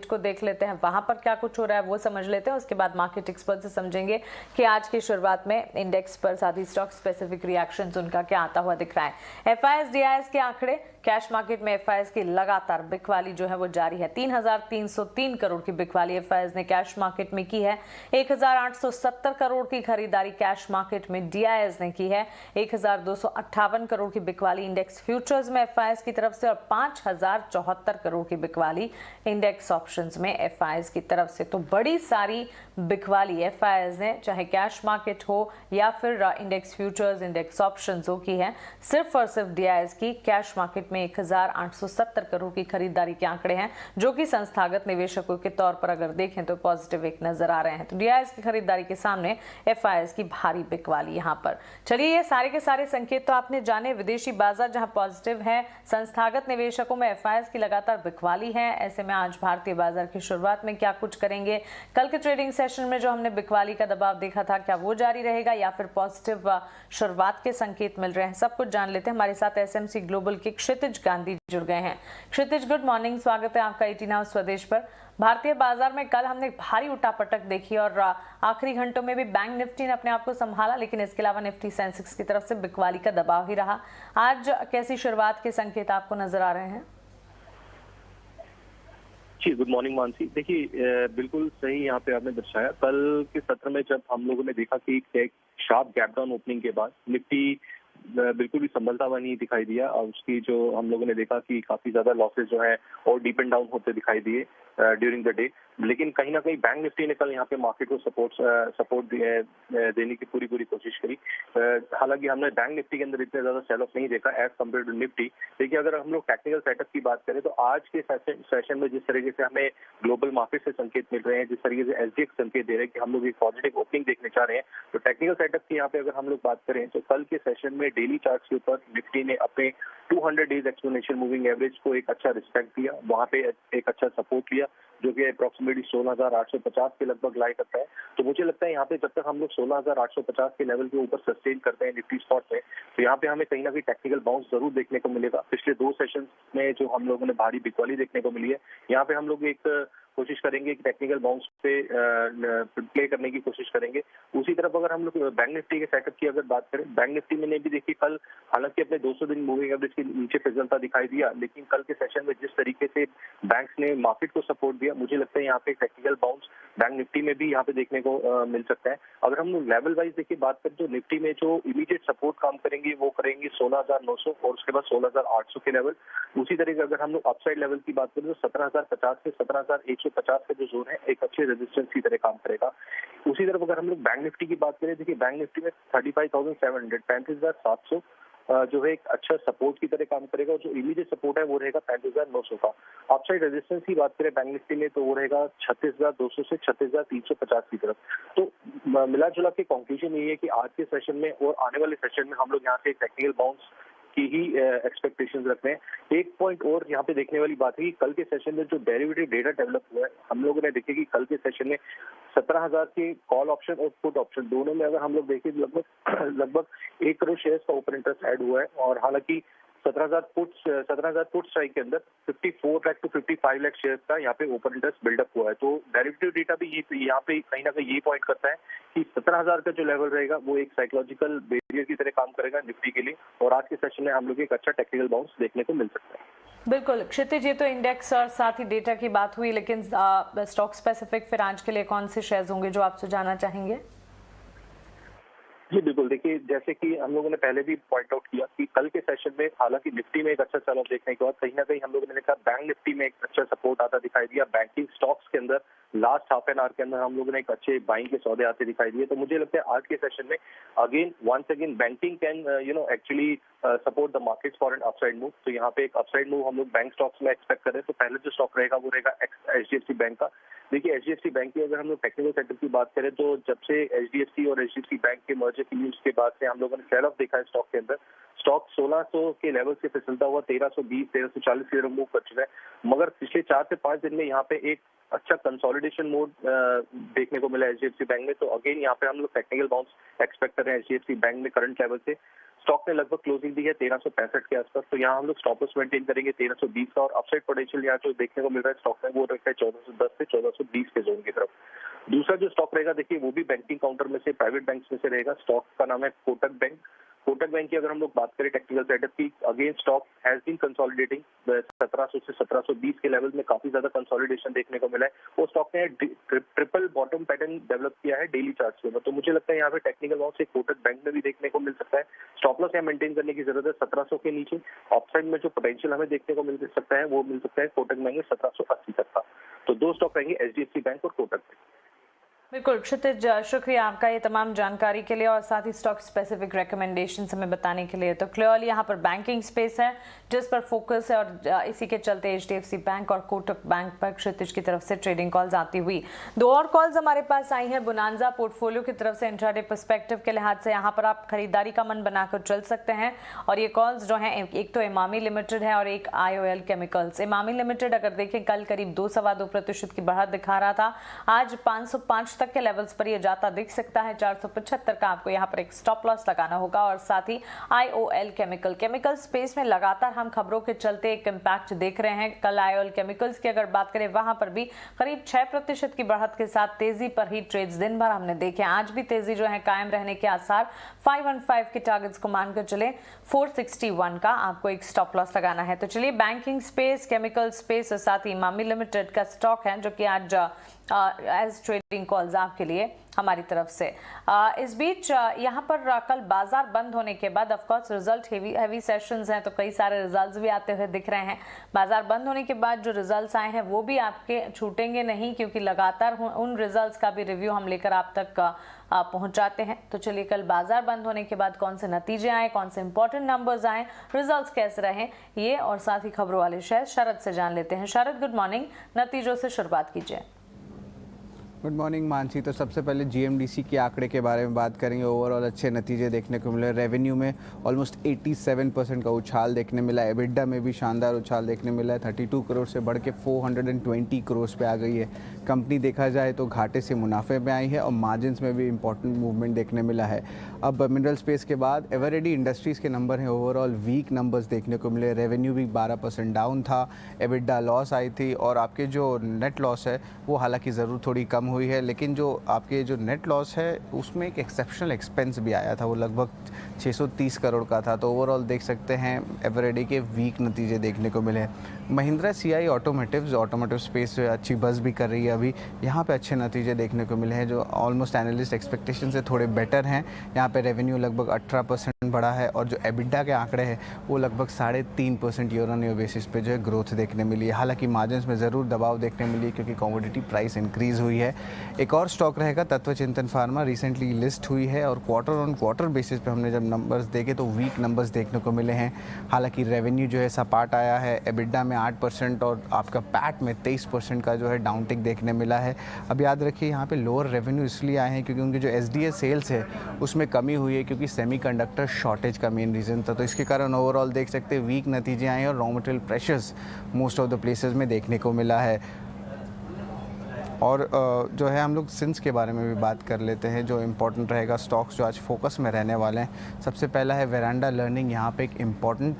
को देख लेते हैं, वहां पर क्या कुछ हो रहा है वो समझ लेते हैं। उसके बाद मार्केट एक्सपर्ट से समझेंगे कि आज की शुरुआत में इंडेक्स पर साथ ही स्टॉक स्पेसिफिक रिएक्शंस उनका क्या आता हुआ दिख रहा है। एफआईएस डीआईएस के आंकड़े, कैश मार्केट में एफआईएस की लगातार बिकवाली जो है वो जारी है। 3,303 करोड़ की बिकवाली एफआईएस ने कैश मार्केट में की है। 1,870 करोड़ की खरीदारी कैश मार्केट में डीआईएस ने की है। 1,258 करोड़ की बिकवाली इंडेक्स फ्यूचर्स में एफआईएस की तरफ से और 5,074 करोड़ की बिकवाली इंडेक्स ऑप्शंस में एफआईएस की तरफ से। तो बड़ी सारी बिकवाली एफआईएस ने चाहे कैश मार्केट हो या फिर इंडेक्स फ्यूचर्स, इंडेक्स ऑप्शंस हो की है। सिर्फ और सिर्फ डीआईएस की कैश मार्केट में 1,870 करोड़ की खरीदारी के आंकड़े हैं, जो कि संस्थागत निवेशकों के तौर पर अगर देखें तो पॉजिटिव एक नजर आ रहे हैं। तो डीआईएस की खरीदारी के सामने एफआईएस की भारी बिकवाली यहां पर। चलिए, ये सारे के सारे संकेत तो आपने जाने। विदेशी बाजार जहां पॉजिटिव है, संस्थागत निवेशकों में एफआईएस की लगातार बिकवाली है। ऐसे में आज भारतीय बाजार की शुरुआत में क्या कुछ करेंगे, कल के ट्रेडिंग सेशन में जो हमने बिकवाली का दबाव देखा था, क्या वो जारी रहेगा या फिर पॉजिटिव शुरुआत के संकेत मिल रहे हैं, सब कुछ जान लेते हैं। हमारे साथ एसएमसी ग्लोबल के क्षितिज गांधी जुड़ गए हैं। क्षितिज, गुड मॉर्निंग, स्वागत है आपका 18 हाउस स्वदेश पर। भारतीय बाजार में कल हमने भारी उठापटक देखी और आखिरी घंटों में भी बैंक निफ्टी ने अपने आप को संभाला, लेकिन इसके अलावा निफ्टी सेंसेक्स की तरफ से बिकवाली का दबाव ही रहा। आज कैसी शुरुआत के संकेत आपको नजर आ रहे हैं? जी, गुड मॉर्निंग मानसी। देखिए, बिल्कुल सही यहाँ पे आपने दर्शाया। कल के सत्र में जब हम लोगों ने देखा कि एक शार्प गैप डाउन ओपनिंग के बाद निफ्टी बिल्कुल भी संभलता हुआ नहीं दिखाई दिया और उसकी जो हम लोगों ने देखा कि काफी ज्यादा लॉसेज जो है और डीप एंड डाउन होते दिखाई दिए ड्यूरिंग द डे। लेकिन कहीं ना कहीं बैंक निफ्टी ने कल यहाँ पे मार्केट को सपोर्ट देने की पूरी कोशिश करी। हालांकि हमने बैंक निफ्टी के अंदर इतने ज्यादा सेल ऑफ नहीं देखा एज कम्पेयर टू निफ्टी। देखिए, अगर हम लोग टेक्निकल सेटअप की बात करें तो आज के सेशन में जिस तरीके से हमें ग्लोबल मार्केट से संकेत मिल रहे हैं, जिस तरीके से एसडीएक्स संकेत दे रहे हैं कि हम लोग एक पॉजिटिव ओपनिंग देखने चाह रहे हैं, तो टेक्निकल सेटअप की यहाँ पे अगर हम लोग बात करें तो कल के सेशन में डेली चार्ट के ऊपर निफ्टी ने अपने 200 डेज एक्सपोनेंशियल मूविंग एवरेज को एक अच्छा रिस्पेक्ट दिया, वहां पे एक अच्छा सपोर्ट लिया, जो कि अप्रोक्सीमेटली 16,850 के लगभग लाई करता है। तो मुझे लगता है यहाँ पे जब तक हम लोग 16,850 के लेवल के ऊपर सस्टेन करते हैं निफ्टी स्पॉट में, तो यहाँ पे हमें कहीं ना कहीं टेक्निकल बाउंस जरूर देखने को मिलेगा। पिछले 2 सेशन में जो हम लोगों ने भारी बिकवाली देखने को मिली है, यहाँ पे हम लोग एक कोशिश करेंगे कि टेक्निकल बाउंस पे प्ले करने की कोशिश करेंगे। उसी तरफ अगर हम लोग बैंक निफ्टी के सेटअप की अगर बात करें, बैंक निफ्टी में ने भी देखिए कल हालांकि अपने 200 दिन मूविंग एवरेज के नीचे फिसलता दिखाई दिया, लेकिन कल के सेशन में जिस तरीके से बैंक्स ने मार्केट को सपोर्ट दिया, मुझे लगता है यहाँ पे टेक्निकल बाउंस बैंक निफ्टी में भी यहाँ पे देखने को मिल सकता है। अगर हम लोग लेवल वाइज देखिए बात करें तो निफ्टी में जो इमीडिएट सपोर्ट काम करेंगे वो करेंगे 16,900 और उसके बाद 16,800 के लेवल। उसी तरीके अगर हम लोग अपसाइड लेवल की बात करें तो 17,050 से 17,150 का जो जोन है एक अच्छे रेजिस्टेंस की तरह काम करेगा। उसी तरफ अगर हम लोग बैंक निफ्टी की बात करें, देखिए बैंक निफ्टी में 35,700 35,700 जो है एक अच्छा सपोर्ट की तरह काम करेगा और जो इमीडिएट सपोर्ट है वो रहेगा 35,900 का। अपसाइड रेजिस्टेंस की बात करें बैंक निफ्टी में तो वो रहेगा 36,200 से 36,350 की तरफ। तो मिला जुला के कंक्लूजन ये है कि आज के सेशन में और आने वाले सेशन में हम लोग यहाँ से टेक्निकल बाउंस की ही एक्सपेक्टेशंस रख रहे हैं। एक पॉइंट और यहाँ पे देखने वाली बात है कि कल के सेशन में जो डेरिवेटिव डेटा डेवलप हुआ है, हम लोगों ने देखे कि कल के सेशन में 17,000 के कॉल ऑप्शन और पुट ऑप्शन दोनों में अगर हम लोग देखें लगभग 1 करोड़ शेयर्स का ओपन इंटरेस्ट ऐड हुआ है और हालांकि 17,000 पुट स्ट्राइक के अंदर 54 लाख टू 55 लाख शेयर्स का यहाँ पे ओपन इंटरेस्ट बिल्डअप हुआ है। तो डेरिवेटिव डेटा भी यहाँ पे कहीं ना कहीं ये पॉइंट करता है कि 17,000 का जो लेवल रहेगा वो एक साइकोलॉजिकल बैरियर की तरह काम करेगा निफ्टी के लिए और आज के सेशन में हम लोग एक अच्छा टेक्निकल बाउंस देखने को मिल सकता है। बिल्कुल क्षितिज, ये तो इंडेक्स और साथ ही डेटा की बात हुई, लेकिन स्टॉक स्पेसिफिक फिर आज के लिए कौन से शेयर्स होंगे जो आप सुझाना चाहेंगे? जी बिल्कुल, देखिए जैसे कि हम लोगों ने पहले भी पॉइंट आउट किया कि कल के सेशन में हालांकि निफ्टी में एक अच्छा सेल ऑफ देखने के बाद कहीं ना कहीं हम लोगों ने देखा बैंक निफ्टी में एक अच्छा सपोर्ट आता दिखाई दिया। बैंकिंग स्टॉक्स के अंदर लास्ट हाफ एन आवर के अंदर हम लोगों ने एक अच्छे बाइंग के सौदे आते दिखाई दिए। तो मुझे लगता है आज के सेशन में once again banking can actually support the market for an upside move. तो यहाँ पे एक अपसाइड मूव हम लोग बैंक स्टॉक्स में एक्सपेक्ट करें। तो पहले जो स्टॉक रहेगा वो रहेगा एचडीएफसी बैंक का। देखिए एचडीएफसी बैंक की अगर हम लोग टेक्निकल सेटअप की बात करें तो जब से एचडीएफसी और एचडीएफसी बैंक के मर्जर की न्यूज के बाद से हम लोगों ने सेल ऑफ देखा है स्टॉक के अंदर। स्टॉक 1600 के लेवल से फिसलता हुआ 1320, 1340 की तरफ मूव कर चुका है, मगर पिछले 4 से 5 दिन में यहाँ पे एक अच्छा कंसोलिडेशन मोड देखने को मिला एचडीएफसी बैंक में। तो अगेन यहाँ पे हम लोग टेक्निकल बाउंस एक्सपेक्ट कर रहे हैं एचडीएफसी बैंक में करंट लेवल से। स्टॉक ने लगभग क्लोजिंग दी है 1365 के आसपास, तो यहाँ हम लोग स्टॉप लॉस मेंटेन करेंगे 1320 का, और अपसाइड पोटेंशियल यहाँ जो देखने को मिल रहा है स्टॉक में वो रखा है 1410 से 1420 के जोन की तरफ। दूसरा जो स्टॉक रहेगा देखिए वो भी बैंकिंग काउंटर में से, प्राइवेट बैंक्स में से रहेगा। स्टॉक का नाम है कोटक बैंक। कोटक बैंक की अगर हम लोग बात करें टेक्निकल सेटअप की, again stock has been consolidating 1700 से 1720 के लेवल में काफी ज्यादा कंसोलिडेशन देखने को मिला है। वो स्टॉक ने ट्रिपल बॉटम पैटर्न डेवलप किया है डेली चार्ट के ऊपर, तो मुझे लगता है यहाँ पे टेक्निकल लॉस एक कोटक बैंक में भी देखने को मिल सकता है। स्टॉप लॉस यहाँ मेंटेन करने की जरूरत है 1700 के नीचे। ऑफसाइड में जो पोटेंशियल हमें देखने को मिल सकता है वो मिल सकता है कोटक बैंक में 1780 तक का। तो दो स्टॉक रहेंगे एचडीएफसी बैंक और कोटक बैंक। बिल्कुल क्षितिज, शुक्रिया आपका ये तमाम जानकारी के लिए और साथ ही स्टॉक स्पेसिफिक रिकमेंडेशंस हमें बताने के लिए। तो क्लियरली यहाँ पर बैंकिंग स्पेस है जिस पर फोकस है और इसी के चलते एचडीएफसी बैंक और कोटक बैंक पर क्षितिज की तरफ से ट्रेडिंग कॉल्स आती हुई। दो और कॉल्स हमारे पास आई हैं बोनांजा पोर्टफोलियो की तरफ से। इंट्राडे पर्सपेक्टिव के लिहाज से यहाँ पर आप खरीदारी का मन बनाकर चल सकते हैं और ये कॉल्स जो हैं एक तो इमामी लिमिटेड है और एक IOL केमिकल्स। इमामी लिमिटेड अगर देखें कल करीब 2-2.25% की बढ़त दिखा रहा था, आज 505 तक के लेवल्स पर ये जाता दिख सकता है। 475 का आपको यहाँ पर एक स्टॉप लॉस लगाना होगा। और साथ ही IOL केमिकल स्पेस में लगातार हम खबरों के चलते एक इम्पैक्ट देख रहे हैं। कल IOL केमिकल्स की अगर बात करें वहां पर भी करीब 6% की बढ़त के साथ तेजी पर ही ट्रेड्स दिन भर हमने देखे। आज भी तेजी जो है कायम रहने के आसार। 515 के टारगेट्स को मानकर चले, 461 का आपको एक स्टॉप लॉस लगाना है। तो चलिए बैंकिंग स्पेस, केमिकल स्पेस और साथ ही इमामी लिमिटेड का स्टॉक है जो कि आज एज ट्रेडिंग कॉल्स आपके लिए हमारी तरफ से। इस बीच यहाँ पर कल बाजार बंद होने के बाद of course result heavy sessions हैं, तो कई सारे रिजल्ट्स भी आते हुए दिख रहे हैं। बाजार बंद होने के बाद जो रिजल्ट्स आए हैं वो भी आपके छूटेंगे नहीं, क्योंकि लगातार उन रिजल्ट्स का भी रिव्यू हम लेकर आप तक पहुंचाते हैं। तो चलिए कल बाजार बंद होने के बाद कौन से नतीजे आए, कौन से इंपॉर्टेंट नंबर्स आए, रिजल्ट्स कैसे रहे, ये और साथ ही खबरों वाले शेयर शरद से जान लेते हैं। शरद, गुड मॉर्निंग, नतीजों से शुरुआत कीजिए। Good morning Mansi. तो सबसे पहले जीएमडीसी के आंकड़े के बारे में बात करेंगे। ओवरऑल अच्छे नतीजे देखने को मिले। रेवेन्यू में ऑलमोस्ट 87% का उछाल देखने मिला है। एबिडा में भी शानदार उछाल देखने मिला है। 32 करोड़ से बढ़ के 420 करोड़ पे आ गई है कंपनी। देखा जाए तो घाटे से मुनाफे में आई है और मार्जिन्स में भी इंपॉर्टेंट मूवमेंट देखने मिला है। अब मिनरल स्पेस के बाद एवरेडी इंडस्ट्रीज़ के नंबर हैं ओवरऑल वीक नंबर्स देखने को मिले। रेवेन्यू भी 12% डाउन था, एबिडा लॉस आई थी और आपके जो नेट लॉस है वो हालांकि ज़रूर थोड़ी कम हुई है, लेकिन जो आपके जो नेट लॉस है उसमें एक एक्सेप्शनल एक्सपेंस भी आया था, वो लगभग 630 करोड़ का था। तो ओवरऑल देख सकते हैं एवरेडी के वीक नतीजे देखने को मिले। महिंद्रा सीआई ऑटोमोटिव स्पेस जो अच्छी बज़ भी कर रही है अभी, यहाँ पे अच्छे नतीजे देखने को मिले हैं जो ऑलमोस्ट एनालिस्ट एक्सपेक्टेशन से थोड़े बेटर हैं। यहाँ पे रेवेन्यू लगभग 18% बढ़ा है और जो एबिडा के आंकड़े हैं वो लगभग 3.5% ईयर ऑन ईयर बेसिस पे जो है ग्रोथ देखने मिली है। हालांकि मार्जिन्स में ज़रूर दबाव देखने मिली क्योंकि कमोडिटी प्राइस इंक्रीज़ हुई है। एक और स्टॉक रहेगा तत्वचिंतन फार्मा, रिसेंटली लिस्ट हुई है और क्वार्टर ऑन क्वार्टर बेसिस पे हमने जब नंबर्स देखे तो वीक नंबर्स देखने को मिले हैं। हालांकि रेवेन्यू जो है सपाट आया है, एबिडा में 8% और आपका पैट में 23% का जो है डाउनटिक देखने मिला है। अब याद रखिए यहाँ पे लोअर रेवेन्यू इसलिए आए हैं क्योंकि उनके जो एसडीए सेल्स है उसमें कमी हुई है, क्योंकि सेमीकंडक्टर शॉर्टेज का मेन रीज़न था। तो इसके कारण ओवरऑल देख सकते हैं वीक नतीजे आए हैं और raw material pressures most of the places में देखने को मिला है। और जो है हम लोग सिंस के बारे में भी बात कर लेते हैं जो इम्पोर्टेंट रहेगा स्टॉक्स जो आज फोकस में रहने वाले हैं। सबसे पहला है वेरांडा लर्निंग। यहाँ पे एक इम्पॉर्टेंट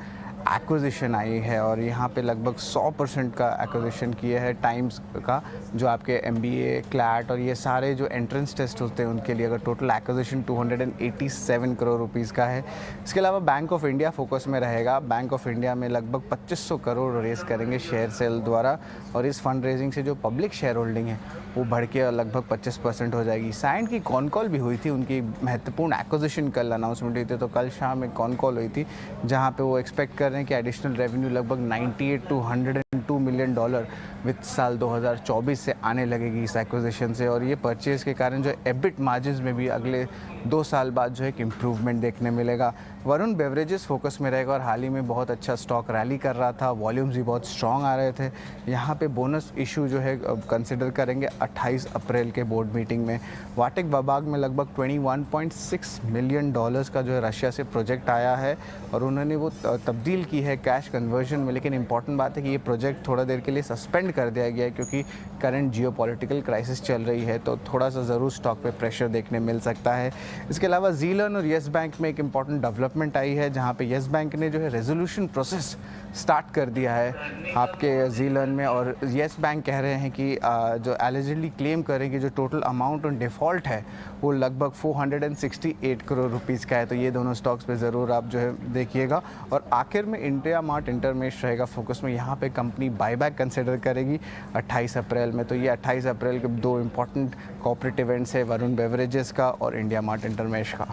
एक्विजिशन आई है और यहाँ पे लगभग 100% का एक्विजिशन किया है टाइम्स का, जो आपके MBA, क्लैट और ये सारे जो एंट्रेंस टेस्ट होते हैं उनके लिए। अगर टोटल एक्विजिशन 287 करोड़ रुपीज़ का है। इसके अलावा बैंक ऑफ इंडिया फोकस में रहेगा। बैंक ऑफ इंडिया में लगभग 2500 करोड़ रेज़ करेंगे शेयर सेल द्वारा और इस फंड रेजिंग से जो पब्लिक शेयर होल्डिंग है वो बढ़ के लगभग 25% हो जाएगी। साइंट की कॉन कॉल भी हुई थी, उनकी महत्वपूर्ण एक्विजिशन कल अनाउंसमेंट हुई थी, तो कल शाम एक कॉन कॉल हुई थी जहाँ पे वो एक्सपेक्ट कर रहे हैं कि एडिशनल रेवेन्यू लगभग 98 to 102 मिलियन डॉलर वित्त साल 2024 से आने लगेगी इस एक्विजिशन से। और ये परचेज़ के कारण जो एबिट मार्जिन्स में भी अगले 2 साल बाद जो है एक इम्प्रूवमेंट देखने मिलेगा। वरुण बेवरेजेस फोकस में रहेगा और हाल ही में बहुत अच्छा स्टॉक रैली कर रहा था, वॉल्यूम्स भी बहुत स्ट्रॉन्ग आ रहे थे। यहाँ पे बोनस इशू जो है कंसिडर करेंगे 28 अप्रैल के बोर्ड मीटिंग में। वाटेक बबाग में लगभग $21.6 मिलियन का जो है रशिया से प्रोजेक्ट आया है और उन्होंने वो तब्दील की है कैश कन्वर्जन में। लेकिन इंपॉर्टेंट बात है कि ये प्रोजेक्ट थोड़ा देर के लिए सस्पेंड कर दिया गया है क्योंकि करंट जियोपॉलिटिकल क्राइसिस चल रही है, तो थोड़ा सा ज़रूर स्टॉक पे प्रेशर देखने मिल सकता है। इसके अलावा ज़ीलन और येस बैंक में एक इंपॉर्टेंट डेवलपमेंट आई है जहाँ पे येस बैंक ने जो है रेजोल्यूशन प्रोसेस स्टार्ट कर दिया है आपके ज़ीलन में, और येस बैंक कह रहे हैं कि जो एलिजिबली क्लेम करेंगे जो टोटल अमाउंट ऑन डिफ़ॉल्ट है वो लगभग 468 करोड़ रुपीस का है। तो ये दोनों स्टॉक्स पे ज़रूर आप जो है देखिएगा। और आखिर में इंडिया मार्ट इंटरमेश रहेगा फोकस में। यहाँ पे कंपनी बायबैक कंसिडर करेगी 28 अप्रैल में। तो ये 28 अप्रैल के 2 इम्पॉर्टेंट कॉर्पोरेट इवेंट्स है, वरुण बेवरेजेस का और इंडिया मार्ट इंटरमेश का।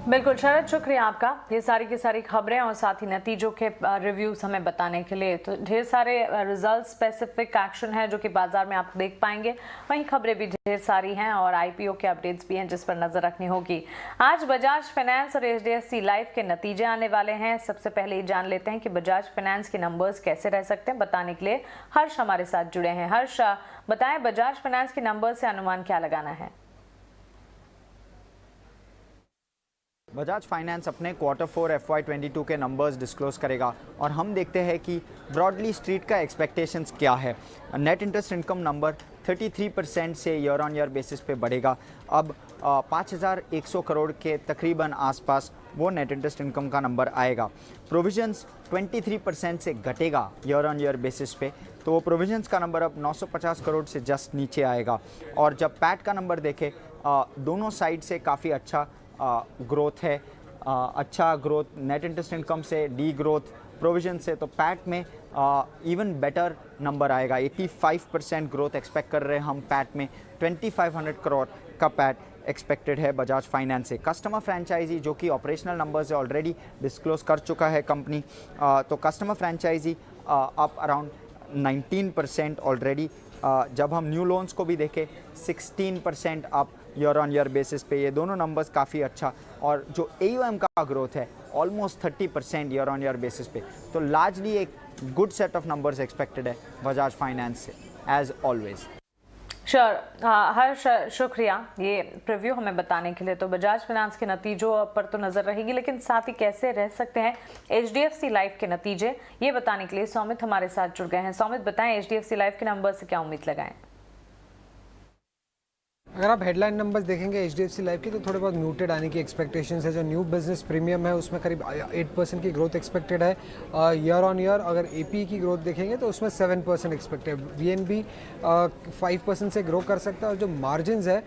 बिल्कुल शरद, शुक्रिया आपका ये सारी की सारी खबरें और साथ ही नतीजों के रिव्यूज हमें बताने के लिए। तो ढेर सारे रिजल्ट स्पेसिफिक एक्शन है जो कि बाजार में आप देख पाएंगे, वहीं खबरें भी ढेर सारी हैं और आईपीओ के अपडेट्स भी हैं जिस पर नजर रखनी होगी। आज बजाज फाइनेंस और एचडीएफसी लाइफ के नतीजे आने वाले हैं। सबसे पहले ये जान लेते हैं कि बजाज फाइनेंस के नंबर्स कैसे रह सकते हैं। बताने के लिए हर्ष हमारे साथ जुड़े हैं। हर्ष, बताएं बजाज फाइनेंस के नंबर से अनुमान क्या लगाना है? बजाज फाइनेंस अपने Q4 FY22 के नंबर्स डिस्क्लोज करेगा और हम देखते हैं कि ब्रॉडली स्ट्रीट का एक्सपेक्टेशंस क्या है। नेट इंटरेस्ट इनकम नंबर 33% से ईयर ऑन ईयर बेसिस पे बढ़ेगा। अब 5,100 करोड़ के तकरीबन आसपास वो नेट इंटरेस्ट इनकम का नंबर आएगा। प्रोविजंस 23% से घटेगा ईयर ऑन ईयर बेसिस पे, तो वो प्रोविजंस का नंबर अब 950 करोड़ से जस्ट नीचे आएगा। और जब पैट का नंबर देखें, दोनों साइड से काफ़ी अच्छा ग्रोथ है। अच्छा ग्रोथ नेट इंटरेस्ट इनकम से, डी ग्रोथ प्रोविजन से, तो पैट में इवन बेटर नंबर आएगा। 85% ग्रोथ एक्सपेक्ट कर रहे हैं हम पैट में। 2500 करोड़ का पैट एक्सपेक्टेड है बजाज फाइनेंस से। कस्टमर फ्रेंचाइजी जो कि ऑपरेशनल नंबर से ऑलरेडी डिस्क्लोज कर चुका है कंपनी, तो customer franchise up around 19% already. जब हम न्यू लोन्स को भी देखें 16% up year on year basis पे। ये दोनों नंबर्स काफ़ी अच्छा, और जो AUM का ग्रोथ है almost 30% year on year basis पे। तो लार्जली एक good set of numbers expected है बजाज फाइनेंस से एज ऑलवेज। श्योर हर्ष, शुक्रिया ये प्रीव्यू हमें बताने के लिए। तो बजाज फाइनेंस के नतीजों पर तो नजर रहेगी, लेकिन साथ ही कैसे रह सकते हैं HDFC लाइफ के नतीजे, ये बताने के लिए सौमित हमारे साथ जुड़ गए हैं। सौमित, बताएं HDFC लाइफ के नंबर से क्या उम्मीद लगाएं? अगर आप हेडलाइन नंबर्स देखेंगे HDFC लाइफ की तो थोड़े बहुत म्यूटेड आने की एक्सपेक्टेशंस है। जो न्यू बिजनेस प्रीमियम है उसमें करीब 8% की ग्रोथ एक्सपेक्टेड है ईयर ऑन ईयर। अगर AP की ग्रोथ देखेंगे तो उसमें 7% एक्सपेक्टेड। VNB 5% से ग्रो कर सकता है और जो मार्जिन है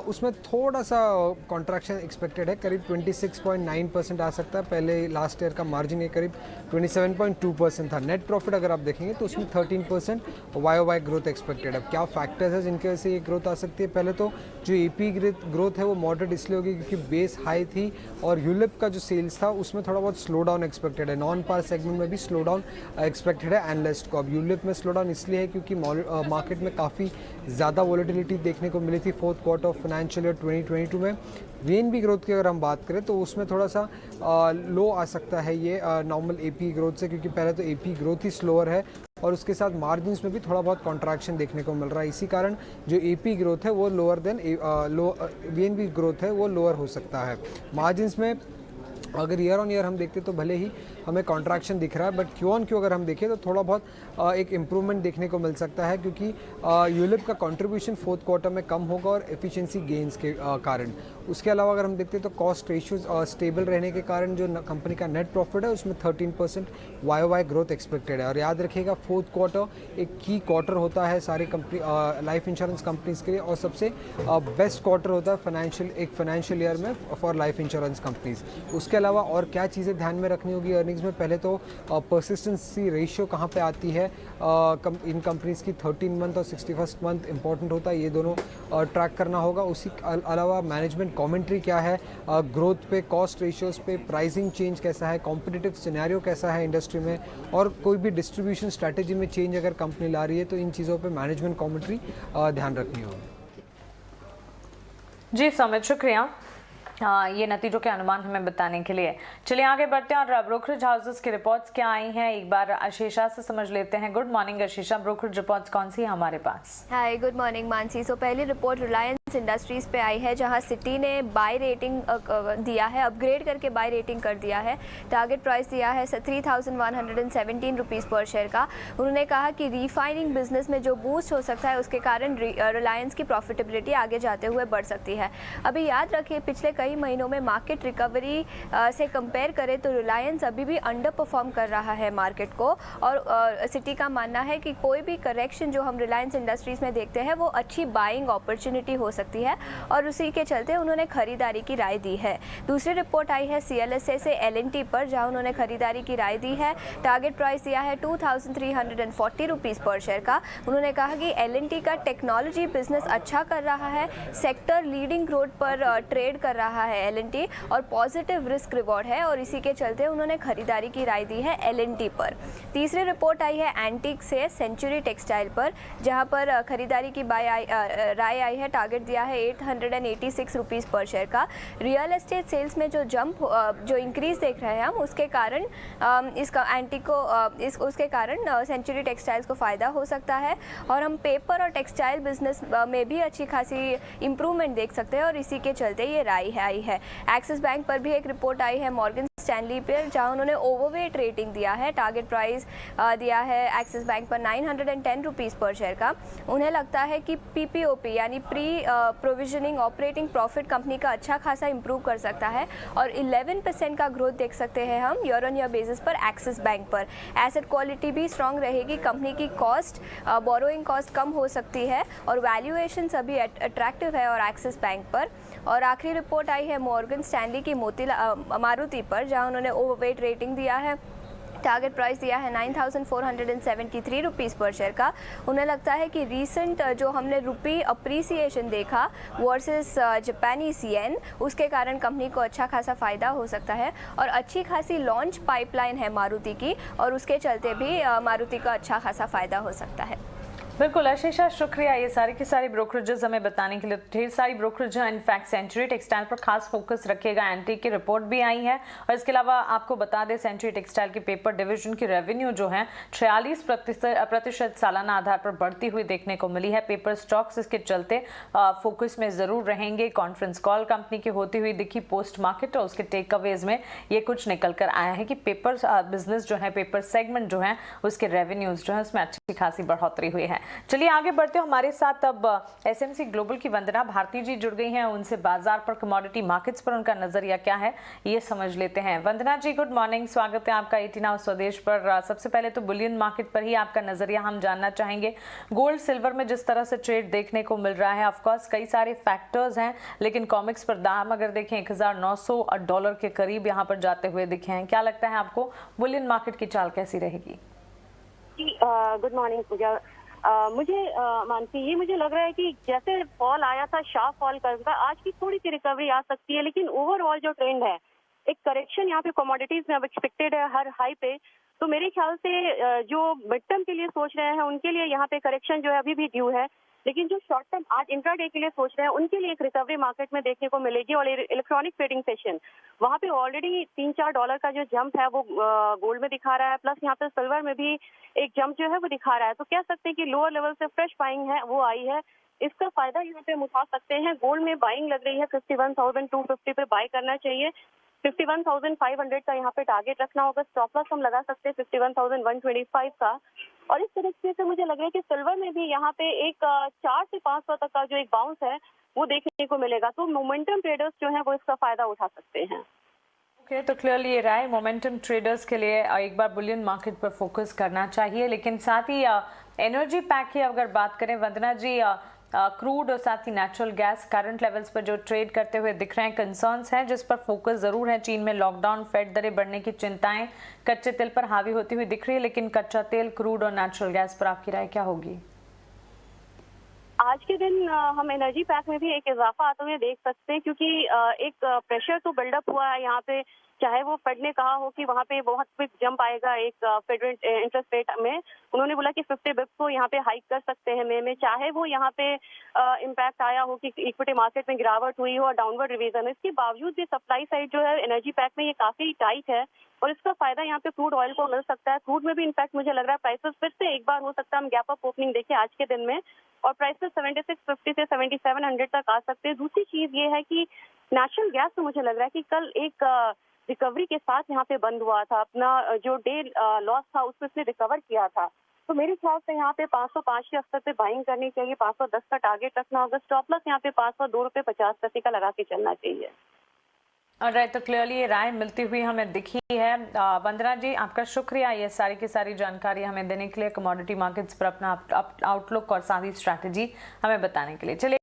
उसमें थोड़ा सा कॉन्ट्रैक्शन एक्सपेक्टेड है, करीब 26.9% आ सकता है। पहले लास्ट ईयर का मार्जिन ये करीब 27.2% था। नेट प्रॉफिट अगर आप देखेंगे तो उसमें 13% YOY ग्रोथ एक्सपेक्टेड है। क्या फैक्टर्स है जिनके वजह से ये ग्रोथ आ सकती है? पहले तो जो AP ग्रोथ है वो मॉडरेट इसलिए होगी क्योंकि बेस हाई थी और यूलिप का जो सेल्स था उसमें थोड़ा बहुत स्लो डाउन एक्सपेक्टेड है। नॉन पार सेगमेंट में भी स्लो डाउन एक्सपेक्टेड है एनालिस्ट को। अब यूलिप में स्लो डाउन इसलिए है क्योंकि मार्केट में काफ़ी ज़्यादा वॉलेटिलिटी देखने को मिली थी fourth quarter of financial year 2022 में। VNB ग्रोथ की अगर हम बात करें तो उसमें थोड़ा सा लो आ सकता है ये नॉर्मल AP ग्रोथ से, क्योंकि पहले तो AP ग्रोथ ही स्लोअर है और उसके साथ मार्जिन्स में भी थोड़ा बहुत कॉन्ट्रैक्शन देखने को मिल रहा है। इसी कारण जो AP ग्रोथ है वो लोअर देन VNB ग्रोथ है वो लोअर हो सकता है। मार्जिन्स में अगर ईयर ऑन ईयर हम देखते तो भले ही हमें कॉन्ट्रैक्शन दिख रहा है, बट क्यू ऑन क्यू अगर हम देखें तो थोड़ा बहुत एक इम्प्रूवमेंट देखने को मिल सकता है, क्योंकि यूलिप का कंट्रीब्यूशन फोर्थ क्वार्टर में कम होगा और एफिशिएंसी गेन्स के कारण। उसके अलावा अगर हम देखते हैं तो कॉस्ट रेशियोज स्टेबल रहने के कारण जो कंपनी का नेट प्रॉफिट है उसमें 13% YOY ग्रोथ एक्सपेक्टेड है। और याद रखिएगा फोर्थ क्वार्टर एक की क्वार्टर होता है सारी कंपनी लाइफ इंश्योरेंस कंपनीज के लिए, और सबसे बेस्ट क्वार्टर होता है एक फाइनेंशियल ईयर में फॉर लाइफ इंश्योरेंस कंपनीज। उसके अलावा और क्या चीज़ें ध्यान में रखनी होगी अर्निंग्स में? पहले तो परसिस्टेंसी रेशियो कहाँ पे आती है इन कंपनीज की, 13 मंथ और 61st मंथ इंपॉर्टेंट होता है, ये दोनों ट्रैक करना होगा। उसी अलावा मैनेजमेंट कमेंट्री क्या है ग्रोथ पे, कॉस्ट रेशियोज पे, प्राइसिंग चेंज कैसा है, कॉम्पिटिटिव सिनेरियो कैसा है इंडस्ट्री में, और कोई भी डिस्ट्रीब्यूशन स्ट्रैटेजी में चेंज अगर कंपनी ला रही है तो इन चीज़ों पे मैनेजमेंट कमेंट्री ध्यान रखनी होगी। जी समित, शुक्रिया ये नतीजों के अनुमान हमें बताने के लिए। चलिए आगे बढ़ते हैं और ब्रोकरेज हाउसेस की रिपोर्ट्स क्या आई हैं एक बार आशीषा से समझ लेते हैं। गुड मॉर्निंग आशीषा, ब्रोकरेज रिपोर्ट्स कौन सी है हमारे पास? हाय, गुड मॉर्निंग मानसी। सो पहली रिपोर्ट रिलायंस इंडस्ट्रीज पे आई है, जहां सिटी ने बाय रेटिंग दिया है, अपग्रेड करके बाय रेटिंग कर दिया है। टारगेट प्राइस दिया है 3117 रुपीज़ पर शेयर का। उन्होंने कहा कि रिफाइनिंग बिजनेस में जो बूस्ट हो सकता है उसके कारण रिलायंस की प्रॉफिटेबिलिटी आगे जाते हुए बढ़ सकती है। अभी याद रखिए, पिछले कई महीनों में मार्केट रिकवरी से कंपेयर करें तो रिलायंस अभी भी अंडर परफॉर्म कर रहा है मार्केट को, और सिटी का मानना है कि कोई भी करेक्शन जो हम रिलायंस इंडस्ट्रीज में देखते हैं वो अच्छी बाइंग अपॉर्चुनिटी हो सकती है, और उसी के चलते उन्होंने खरीदारी की राय दी है। दूसरी रिपोर्ट आई है CLSA से L&T पर, जहां उन्होंने खरीदारी की राय दी है। टारगेट प्राइस दिया है 2340 रुपीज़ पर शेयर का। उन्होंने कहा कि L&T का टेक्नोलॉजी बिजनेस अच्छा कर रहा है, सेक्टर लीडिंग ग्रोथ पर ट्रेड कर रहा है L&T, और पॉजिटिव रिस्क रिवॉर्ड है, और इसी के चलते उन्होंने खरीदारी की राय दी है L&T पर। तीसरी रिपोर्ट आई है एंटीक से सेंचुरी टेक्सटाइल पर, जहां पर खरीदारी की राय आई है। टारगेट दिया है 886 रुपीज़ पर शेयर का। रियल एस्टेट सेल्स में जो इंक्रीज देख रहे हैं हम, उसके कारण इसका एंटीक को उसके कारण सेंचुरी टेक्सटाइल्स को फ़ायदा हो सकता है, और हम पेपर और टेक्सटाइल बिजनेस में भी अच्छी खासी इंप्रूवमेंट देख सकते हैं, और इसी के चलते ये राय आई है। एक्सिस बैंक पर भी एक रिपोर्ट आई है मॉर्गन स्टैनली पर, जहां उन्होंने ओवरवेट रेटिंग दिया है। टारगेट प्राइस दिया है एक्सिस बैंक पर 910 रुपीज़ पर शेयर का। उन्हें लगता है कि PPOP यानी pre provisioning operating profit company का अच्छा खासा इंप्रूव कर सकता है, और 11% का ग्रोथ देख सकते हैं हम ईयर ऑन ईयर बेसिस पर एक्सिस बैंक पर। एसेट क्वालिटी भी स्ट्रांग रहेगी, कंपनी की कॉस्ट बोरोइंग कॉस्ट कम हो सकती है, और वैल्यूएशन सभी अट्रैक्टिव है और एक्सिस बैंक पर। और आखिरी रिपोर्ट आई है मॉर्गन स्टैनली की मारुति पर, जहां उन्होंने ओवरवेट रेटिंग दिया है। टारगेट प्राइस दिया है 9473 रुपीज़ पर शेयर का। उन्हें लगता है कि रीसेंट जो हमने रुपी अप्रिसिएशन देखा वर्सेस जापानीज येन, उसके कारण कंपनी को अच्छा खासा फ़ायदा हो सकता है, और अच्छी खासी लॉन्च पाइपलाइन है मारुति की, और उसके चलते भी मारुति का अच्छा खासा फ़ायदा हो सकता है। बिल्कुल आशीषा, शुक्रिया ये सारी की सारी ब्रोकरेजेस हमें बताने के लिए। ढेर सारी ब्रोकरेज हैं, इनफैक्ट सेंचुरी टेक्सटाइल पर खास फोकस रखिएगा। एंटी की रिपोर्ट भी आई है, और इसके अलावा आपको बता दें सेंचुरी टेक्सटाइल की पेपर डिवीजन की रेवेन्यू जो है 46% सालाना आधार पर बढ़ती हुई देखने को मिली है। पेपर स्टॉक्स इसके चलते फोकस में जरूर रहेंगे। कॉन्फ्रेंस कॉल कंपनी की होती हुई दिखी पोस्ट मार्केट, और उसके टेक अवेज में ये कुछ निकल कर आया है कि पेपर बिजनेस जो है, पेपर सेगमेंट जो है, उसके रेवेन्यूज जो है उसमें अच्छी खासी बढ़ोतरी हुई है। चलिए आगे बढ़ते हो, हमारे साथ अब SMC ग्लोबल की वंदना भारती जी जुड़ गई हैं। उनसे बाजार पर, कमोडिटी मार्केट्स पर उनका नजरिया क्या है ये समझ लेते हैं। वंदना जी, गुड मॉर्निंग, स्वागत है आपका 18 आवर स्वदेश पर। सबसे पहले तो बुलियन मार्केट पर ही आपका नजरिया हम जानना चाहेंगे। गोल्ड सिल्वर में जिस तरह से ट्रेड देखने को मिल रहा है, ऑफकोर्स कई सारे फैक्टर्स हैं, लेकिन कॉमिक्स पर दाम अगर देखें 1900 डॉलर के करीब यहाँ पर जाते हुए दिखे हैं। क्या लगता है आपको बुलियन मार्केट की चाल कैसी रहेगी? गुड मॉर्निंग पूजा। मुझे मानसी, ये मुझे लग रहा है कि जैसे फॉल आया था, शार्प फॉल करता, आज की थोड़ी सी रिकवरी आ सकती है, लेकिन ओवरऑल जो ट्रेंड है, एक करेक्शन यहाँ पे कमोडिटीज में अब एक्सपेक्टेड है हर हाई पे। तो मेरे ख्याल से जो मिड टर्म के लिए सोच रहे हैं उनके लिए यहाँ पे करेक्शन जो है अभी भी ड्यू है, लेकिन जो शॉर्ट टर्म आज इंट्राडे के लिए सोच रहे हैं उनके लिए एक रिकवरी मार्केट में देखने को मिलेगी। और इलेक्ट्रॉनिक ट्रेडिंग सेशन वहाँ पे ऑलरेडी 3-4 डॉलर का जो जंप है वो गोल्ड में दिखा रहा है, प्लस यहाँ पे सिल्वर में भी एक जंप जो है वो दिखा रहा है। तो कह सकते हैं कि लोअर लेवल से फ्रेश बाइंग है वो आई है, इसका फायदा यहाँ पे हम उठा सकते हैं। गोल्ड में बाइंग लग रही है 51,250 पे बाय करना चाहिए। 51,500 का यहाँ पे टारगेट रखना होगा। स्टॉप लॉस हम लगा सकते हैं 51,125 का। और इस तरीके से मुझे लग रहा है कि सिल्वर में भी यहाँ पे एक 4 से 500 तक का जो एक बाउंस है वो देखने को मिलेगा। तो मोमेंटम ट्रेडर्स जो है वो इसका फायदा उठा सकते हैं। ओके, तो क्लियरली ये राय मोमेंटम ट्रेडर्स के लिए एक बार बुलियन मार्केट पर फोकस करना चाहिए। लेकिन साथ ही एनर्जी पैक की अगर बात करें वंदना जी, क्रूड और साथ ही नेचुरल गैस करंट लेवल्स पर जो ट्रेड करते हुए दिख रहे हैं, कंसर्न्स हैं जिस पर फोकस जरूर है। चीन में लॉकडाउन, फेड दरें बढ़ने की चिंताएं कच्चे तेल पर हावी होती हुई दिख रही है, लेकिन कच्चा तेल, क्रूड और नेचुरल गैस पर आपकी राय क्या होगी? आज के दिन हम एनर्जी पैक में भी एक इजाफा आते हुए देख सकते हैं, क्योंकि एक प्रेशर तो बिल्डअप हुआ है यहाँ पे। चाहे वो फेड ने कहा हो कि वहाँ पे बहुत क्विक जंप आएगा एक फेडरल इंटरेस्ट रेट में, उन्होंने बोला कि 50 बिप्स को यहाँ पे हाइक कर सकते हैं मई में। चाहे वो यहाँ पे इम्पैक्ट आया हो कि इक्विटी मार्केट में गिरावट हुई हो और डाउनवर्ड रिवीजन, इसके बावजूद भी सप्लाई साइड जो है एनर्जी पैक में ये काफी टाइट है और इसका फायदा यहाँ पे क्रूड ऑयल को मिल सकता है। क्रूड में भी इनफैक्ट मुझे लग रहा है प्राइसेस फिर से एक बार हो सकता है हम गैप अप ओपनिंग देखें आज के दिन में, और प्राइसेस 7650 से 7700 तक आ सकते हैं। दूसरी चीज ये है कि नेचुरल गैस तो मुझे लग रहा है कि कल एक रिकवरी के साथ यहाँ पे बंद हुआ था, अपना जो डे लॉस था उसको इसने रिकवर किया था। तो मेरे ख्याल से यहाँ पे 505 के स्तर पे बाइंग करनी चाहिए, 510 का टारगेट रखना होगा, स्टॉप लॉस यहाँ पे 502 रुपये 50 पैसे का लगा के चलना चाहिए। ऑलराइट, तो क्लियरली ये राय मिलती हुई हमें दिखी है। वंदना जी, आपका शुक्रिया ये सारी की सारी जानकारी हमें देने के लिए, कमोडिटी मार्केट्स पर अपना आउटलुक और सारी स्ट्रैटेजी हमें बताने के लिए। चलिए